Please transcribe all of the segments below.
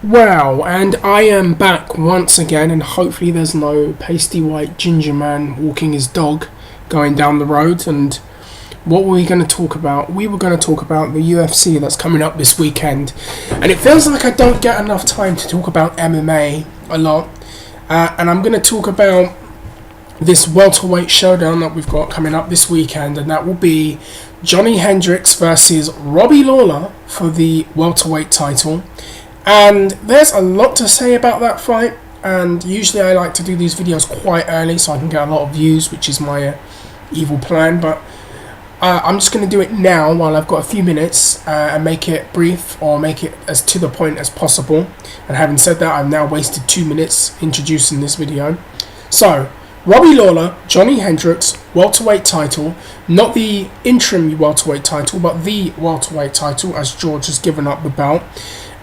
Wow, and I am back once again, and hopefully there's no pasty white ginger man walking his dog going down the road. And what were we going to talk about? We were going to talk about the UFC that's coming up this weekend, and it feels like I don't get enough time to talk about MMA a lot, and I'm going to talk about this welterweight showdown that we've got coming up this weekend, and that will be Johny Hendricks versus Robbie Lawler for the welterweight title. And there's a lot to say about that fight, and usually I like to do these videos quite early so I can get a lot of views, which is my evil plan, but I'm just going to do it now while I've got a few minutes and make it brief, or make it as to the point as possible. And having said that, I've now wasted 2 minutes introducing this video. So, Robbie Lawler, Johny Hendricks, welterweight title, not the interim welterweight title, but the welterweight title, as George has given up the belt.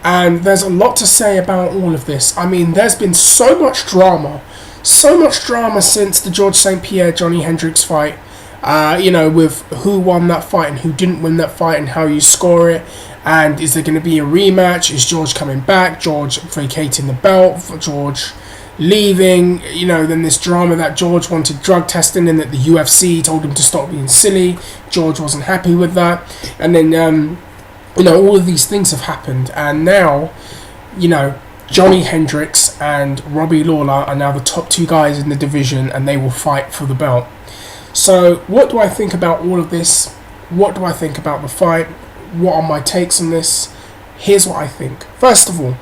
And there's a lot to say about all of this. I mean, there's been so much drama since the George St. Pierre Johny Hendricks fight. With who won that fight and who didn't win that fight and how you score it. And is there going to be a rematch? Is George coming back? George vacating the belt? George leaving? Then this drama that George wanted drug testing and that the UFC told him to stop being silly. George wasn't happy with that. And then, all of these things have happened, and now, Johny Hendricks and Robbie Lawler are now the top two guys in the division, and they will fight for the belt. So, what do I think about all of this? What do I think about the fight? What are my takes on this? Here's what I think. First of all,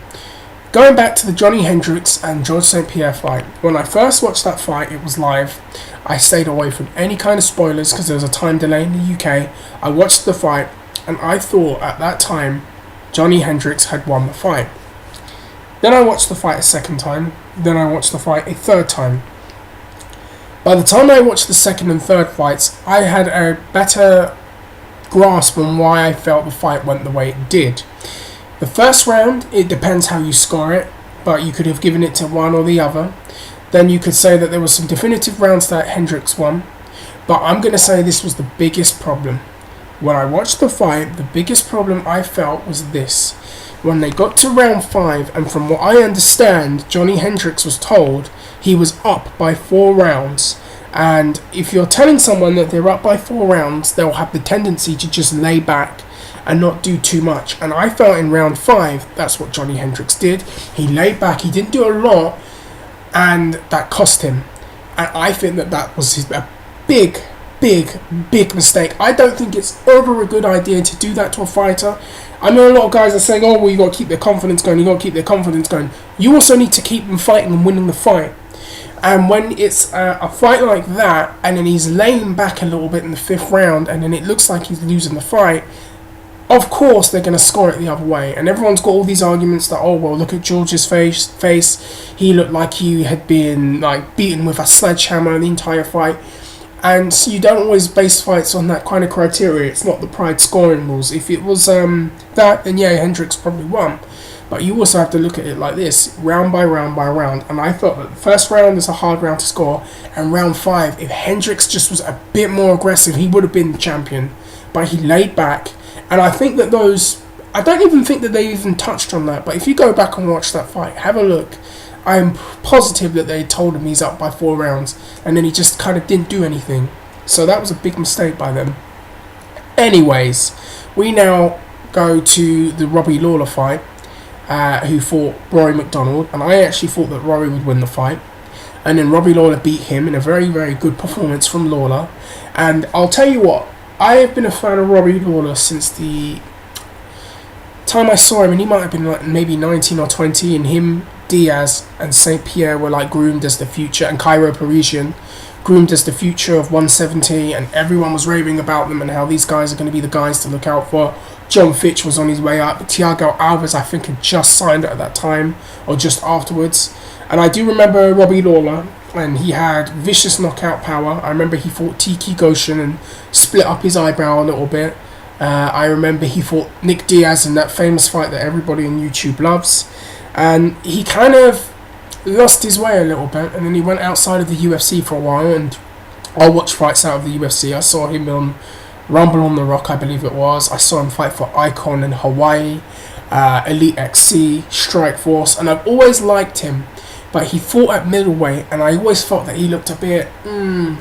going back to the Johny Hendricks and George St. Pierre fight, when I first watched that fight, it was live. I stayed away from any kind of spoilers because there was a time delay in the UK. I watched the fight, and I thought at that time Johny Hendricks had won the fight. Then I watched the fight a second time. Then I watched the fight a third time. By the time I watched the second and third fights, I had a better grasp on why I felt the fight went the way it did. The first round, it depends how you score it, but you could have given it to one or the other. Then you could say that there were some definitive rounds that Hendricks won, but I'm going to say this was the biggest problem. When I watched the fight, the biggest problem I felt was this. When they got to round 5, and from what I understand, Johny Hendricks was told he was up by 4 rounds. And if you're telling someone that they're up by 4 rounds, they'll have the tendency to just lay back and not do too much. And I felt in round 5, that's what Johny Hendricks did. He laid back, he didn't do a lot, and that cost him. And I think that was a big mistake. I don't think it's ever a good idea to do that to a fighter. I know a lot of guys are saying, oh, well, you got to keep their confidence going, You also need to keep them fighting and winning the fight. And when it's a fight like that, and then he's laying back a little bit in the 5th round, and then it looks like he's losing the fight, of course they're going to score it the other way. And everyone's got all these arguments that, oh, well, look at George's face. He looked like he had been beaten with a sledgehammer the entire fight. And so you don't always base fights on that kind of criteria. It's not the Pride scoring rules. If it was that, then yeah, Hendricks probably won. But you also have to look at it like this, round by round by round. And I thought that the first round is a hard round to score. And round 5, if Hendricks just was a bit more aggressive, he would have been the champion. But he laid back. And I think that I don't even think that they even touched on that. But if you go back and watch that fight, have a look. I'm positive that they told him he's up by 4 rounds, and then he just kind of didn't do anything. So that was a big mistake by them. Anyways, we now go to the Robbie Lawler fight, who fought Rory McDonald, and I actually thought that Rory would win the fight. And then Robbie Lawler beat him in a very, very good performance from Lawler. And I'll tell you what, I have been a fan of Robbie Lawler since the time I saw him, and he might have been maybe 19 or 20, and him, Diaz and St. Pierre were groomed as the future, and Cairo Parisian groomed as the future of 170, and everyone was raving about them and how these guys are going to be the guys to look out for. John Fitch was on his way up. Thiago Alves, I think, had just signed at that time or just afterwards. And I do remember Robbie Lawler, and he had vicious knockout power. I remember he fought Tiki Goshen and split up his eyebrow a little bit. I remember he fought Nick Diaz in that famous fight that everybody on YouTube loves. And he kind of lost his way a little bit, and then he went outside of the UFC for a while, and I watched fights out of the UFC. I saw him on Rumble on the Rock, I believe it was. I saw him fight for Icon in Hawaii. Elite XC, Strikeforce, and I've always liked him. But he fought at middleweight, and I always felt that he looked a bit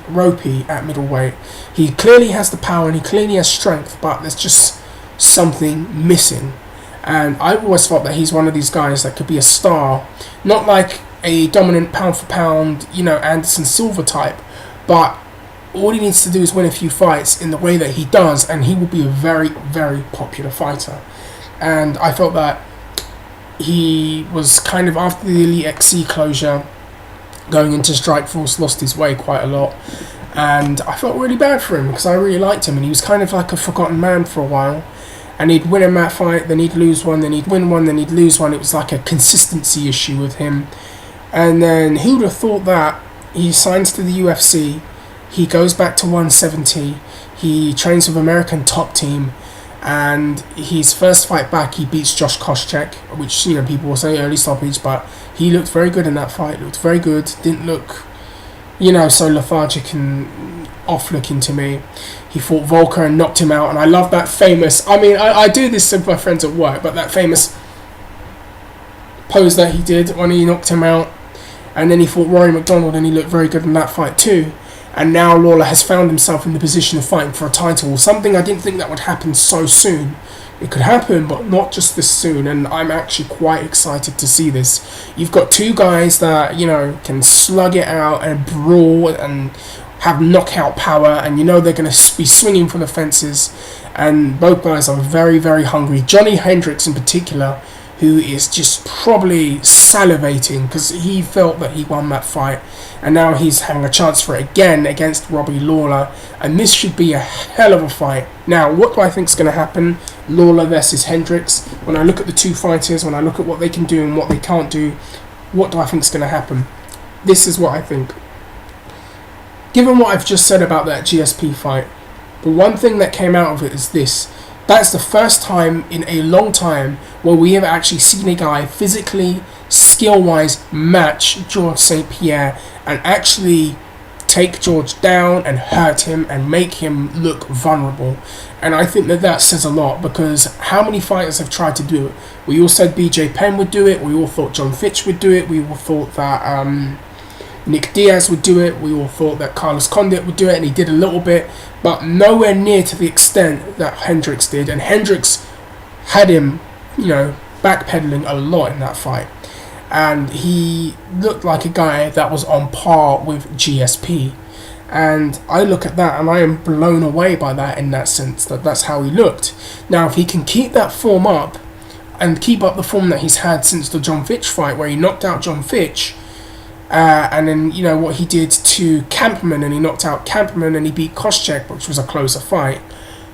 ropey at middleweight. He clearly has the power and he clearly has strength, but there's just something missing. And I've always felt that he's one of these guys that could be a star, not like a dominant pound for pound, Anderson Silva type, but all he needs to do is win a few fights in the way that he does, and he will be a very, very popular fighter. And I felt that he was kind of, after the Elite XC closure, going into Strikeforce, lost his way quite a lot. And I felt really bad for him because I really liked him, and he was kind of like a forgotten man for a while. And he'd win a mat fight, then he'd lose one, then he'd win one, then he'd lose one. It was like a consistency issue with him. And then who would have thought that he signs to the UFC, he goes back to 170, he trains with American Top Team, and his first fight back he beats Josh Koscheck, which people will say early stoppage, but he looked very good in that fight, looked very good, didn't look so lethargic and off looking to me. He fought Volker and knocked him out, and I love that famous, I do this with my friends at work, but that famous pose that he did when he knocked him out. And then he fought Rory McDonald, and he looked very good in that fight too. And now Lawler has found himself in the position of fighting for a title, something I didn't think that would happen so soon. It could happen, but not just this soon, and I'm actually quite excited to see this. You've got two guys that, can slug it out and brawl and have knockout power, and they're going to be swinging for the fences, and both guys are very, very hungry. Johny Hendricks in particular, who is just probably salivating because he felt that he won that fight, and now he's having a chance for it again against Robbie Lawler, and this should be a hell of a fight. Now, what do I think is going to happen? Lawler versus Hendricks. When I look at the two fighters, when I look at what they can do and what they can't do, what do I think is going to happen? This is what I think. Given what I've just said about that GSP fight, the one thing that came out of it is this. That's the first time in a long time where we have actually seen a guy physically, skill-wise, match George St. Pierre and actually take George down and hurt him and make him look vulnerable. And I think that says a lot, because how many fighters have tried to do it? We all said BJ Penn would do it. We all thought John Fitch would do it. We all thought that Nick Diaz would do it. We all thought that Carlos Condit would do it, and he did a little bit, but nowhere near to the extent that Hendricks did. And Hendricks had him, backpedaling a lot in that fight. And he looked like a guy that was on par with GSP. And I look at that and I am blown away by that, in that sense, that's how he looked. Now, if he can keep that form up and keep up the form that he's had since the John Fitch fight, where he knocked out John Fitch, and then, what he did to Kampman, and he knocked out Kampman and he beat Koscheck, which was a closer fight.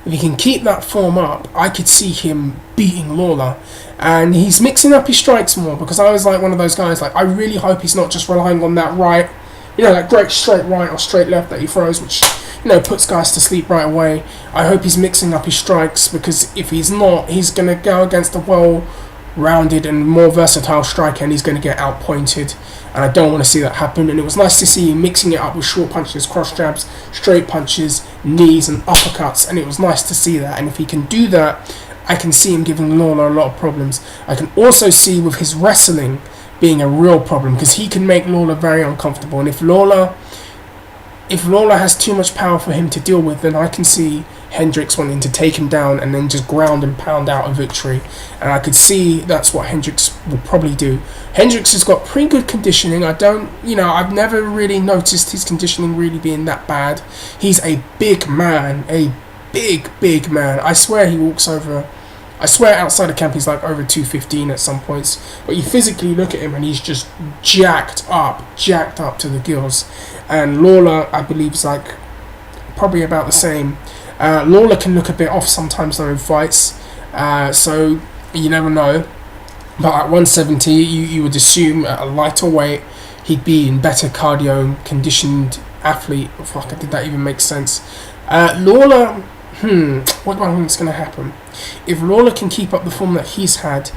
If he can keep that form up, I could see him beating Lawler. And he's mixing up his strikes more, because I was like one of those guys, I really hope he's not just relying on that right, that great straight right or straight left that he throws, which, puts guys to sleep right away. I hope he's mixing up his strikes, because if he's not, he's going to go against a well-rounded and more versatile striker, and he's going to get outpointed. And I don't want to see that happen. And it was nice to see him mixing it up with short punches, cross jabs, straight punches, knees and uppercuts, and it was nice to see that. And if he can do that, I can see him giving Lawler a lot of problems. I can also see with his wrestling being a real problem, because he can make Lawler very uncomfortable. And if Lawler has too much power for him to deal with, then I can see Hendricks wanting to take him down and then just ground and pound out a victory. And I could see that's what Hendricks will probably do. Hendricks has got pretty good conditioning. I've never really noticed his conditioning really being that bad. He's a big man, a big man. I swear outside of camp he's like over 215 at some points. But you physically look at him and he's just jacked up to the gills. And Lawler, I believe, is like probably about the same. Lawler can look a bit off sometimes though in fights, so you never know. But at 170, you would assume at a lighter weight he'd be in better cardio, conditioned athlete. Fuck, did that even make sense? Lawler, what do I think is going to happen? If Lawler can keep up the form that he's had,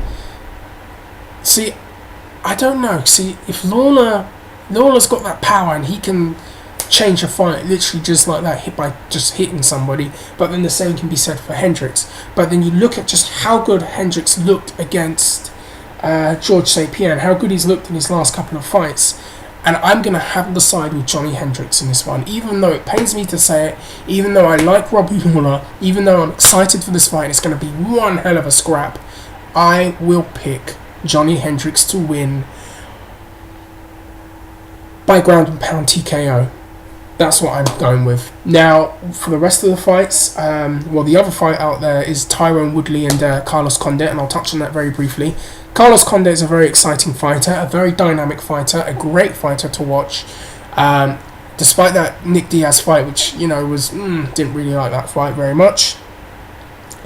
I don't know. If Lawler's got that power and he can change a fight literally just like that, hit by just hitting somebody. But then the same can be said for Hendricks. But then you look at just how good Hendricks looked against George St. Pierre and how good he's looked in his last couple of fights. And I'm going to have the side with Johny Hendricks in this one, even though it pains me to say it, even though I like Robbie Lawler, even though I'm excited for this fight, it's going to be one hell of a scrap. I will pick Johny Hendricks to win by ground and pound TKO. That's what I'm going with. Now, for the rest of the fights, the other fight out there is Tyron Woodley and Carlos Condit, and I'll touch on that very briefly. Carlos Condit is a very exciting fighter, a very dynamic fighter, a great fighter to watch. Despite that Nick Diaz fight, which, was didn't really like that fight very much.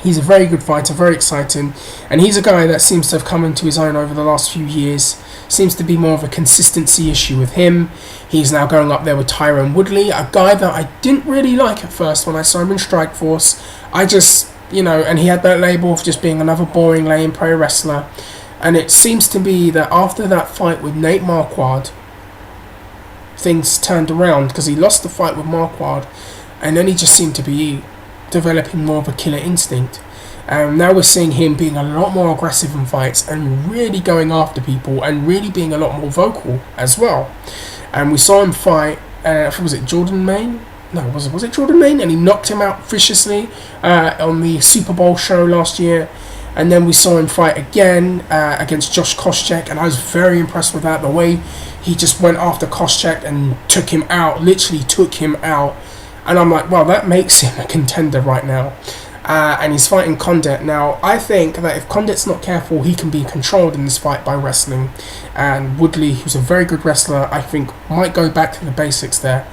He's a very good fighter, very exciting, and he's a guy that seems to have come into his own over the last few years. Seems to be more of a consistency issue with him. He's now going up there with Tyron Woodley, a guy that I didn't really like at first when I saw him in Strikeforce. I just, and he had that label of just being another boring lame pro wrestler. And it seems to be that after that fight with Nate Marquardt, things turned around because he lost the fight with Marquardt, and then he just seemed to be developing more of a killer instinct. Now we're seeing him being a lot more aggressive in fights and really going after people and really being a lot more vocal as well. And we saw him fight, was it Jordan Maine? No, was it Jordan Maine? And he knocked him out viciously on the Super Bowl show last year. And then we saw him fight again against Josh Koscheck, and I was very impressed with that. The way he just went after Koscheck and took him out, literally took him out. And I'm like, well, that makes him a contender right now. And he's fighting Condit. Now, I think that if Condit's not careful, he can be controlled in this fight by wrestling. And Woodley, who's a very good wrestler, I think might go back to the basics there.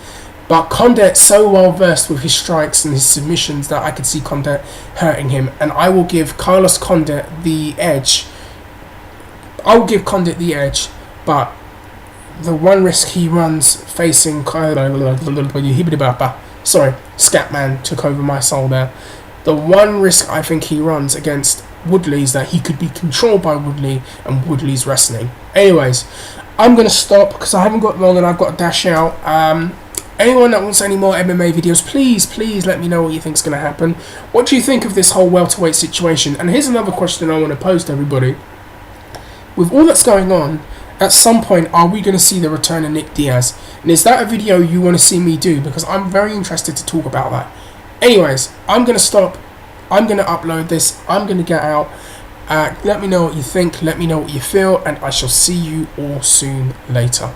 But Condit's so well versed with his strikes and his submissions that I could see Condit hurting him. And I will give Carlos Condit the edge. I will give Condit the edge, but the one risk he runs facing Scatman took over my soul there. The one risk I think he runs against Woodley is that he could be controlled by Woodley and Woodley's wrestling. Anyways, I'm going to stop because I haven't got long and I've got to dash out. Anyone that wants any more MMA videos, please let me know what you think is going to happen. What do you think of this whole welterweight situation? And here's another question I want to pose to everybody. With all that's going on, at some point, are we going to see the return of Nick Diaz? And is that a video you want to see me do? Because I'm very interested to talk about that. Anyways, I'm going to stop. I'm going to upload this. I'm going to get out. Let me know what you think. Let me know what you feel. And I shall see you all soon later.